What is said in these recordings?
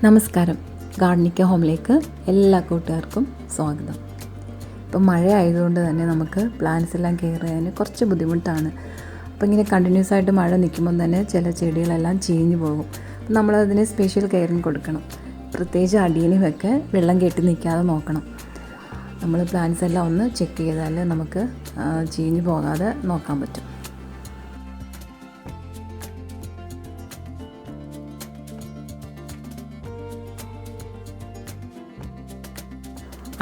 നമസ്കാരം. ഗാർഡനിക്ക ഹോമിലേക്ക് എല്ലാ കൂട്ടുകാർക്കും സ്വാഗതം. ഇപ്പം മഴ ആയതുകൊണ്ട് തന്നെ നമുക്ക് പ്ലാന്റ്സ് എല്ലാം കെയർ ചെയ്യാൻ കുറച്ച് ബുദ്ധിമുട്ടാണ്. അപ്പോൾ ഇങ്ങനെ കണ്ടിന്യൂസ് ആയിട്ട് മഴ നിൽക്കുമ്പം തന്നെ ചില ചെടികളെല്ലാം ചീഞ്ഞു പോകും. നമ്മളതിന് സ്പെഷ്യൽ കെയറിങ് കൊടുക്കണം. പ്രത്യേകിച്ച് അടിയിലുമൊക്കെ വെള്ളം കെട്ടി നിൽക്കാതെ നോക്കണം. നമ്മൾ പ്ലാന്റ്സ് എല്ലാം ഒന്ന് ചെക്ക് ചെയ്താൽ നമുക്ക് ചീഞ്ഞു പോകാതെ നോക്കാൻ പറ്റും.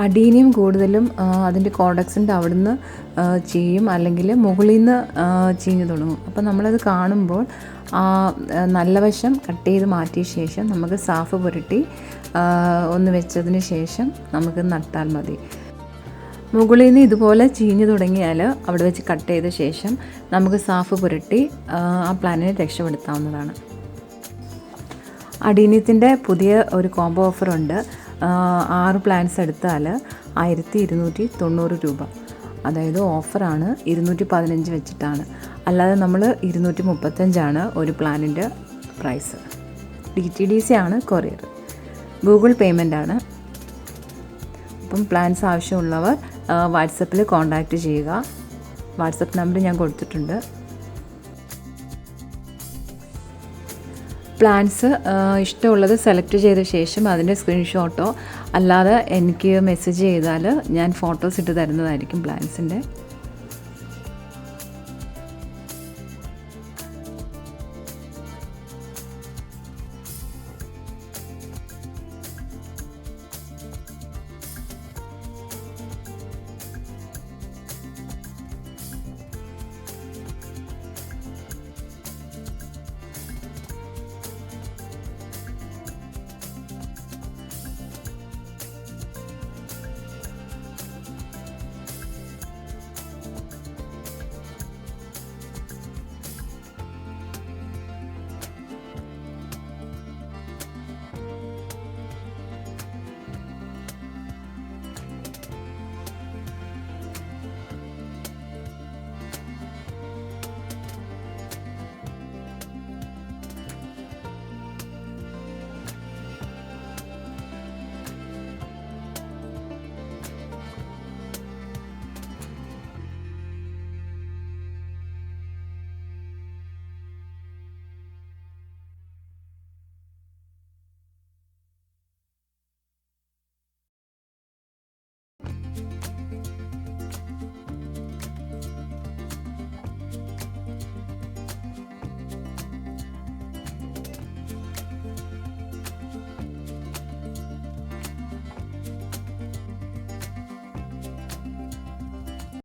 അടീനിയം കൂടുതലും അതിൻ്റെ കോഡക്സിൻ്റെ അവിടുന്ന് ചീയും, അല്ലെങ്കിൽ മുകളിൽ നിന്ന് ചീഞ്ഞു തുടങ്ങും. അപ്പോൾ നമ്മളത് കാണുമ്പോൾ നല്ല വശം കട്ട് ചെയ്ത് മാറ്റിയ ശേഷം നമുക്ക് സാഫ് പുരട്ടി ഒന്ന് വെച്ചതിന് ശേഷം നമുക്ക് നട്ടാൽ മതി. മുകളിൽ നിന്ന് ഇതുപോലെ ചീഞ്ഞു തുടങ്ങിയാൽ അവിടെ വെച്ച് കട്ട് ചെയ്ത ശേഷം നമുക്ക് സാഫ് പുരട്ടി ആ പ്ലാന്റിനെ രക്ഷപ്പെടുത്താവുന്നതാണ്. അടീനിയത്തിൻ്റെ പുതിയ ഒരു കോംബോ ഓഫറുണ്ട്. 6 പ്ലാന്റ്സ് എടുത്താൽ 1290 രൂപ. അതായത് ഓഫറാണ്. 215 വെച്ചിട്ടാണ്, അല്ലാതെ നമ്മൾ 235 ഒരു പ്ലാനിൻ്റെ പ്രൈസ്. DTDC ആണ് കൊറിയർ. ഗൂഗിൾ പേയ്മെൻ്റ് ആണ്. അപ്പം പ്ലാൻസ് ആവശ്യമുള്ളവർ വാട്സപ്പിൽ കോൺടാക്റ്റ് ചെയ്യുക. വാട്സപ്പ് നമ്പർ ഞാൻ കൊടുത്തിട്ടുണ്ട്. പ്ലാൻസ് ഇഷ്ടമുള്ളത് സെലക്ട് ചെയ്ത ശേഷം അതിൻ്റെ സ്ക്രീൻഷോട്ടോ അല്ലാതെ എനിക്ക് മെസ്സേജ് ചെയ്താൽ ഞാൻ ഫോട്ടോസ് ഇട്ട് തരുന്നതായിരിക്കും പ്ലാൻസിൻ്റെ.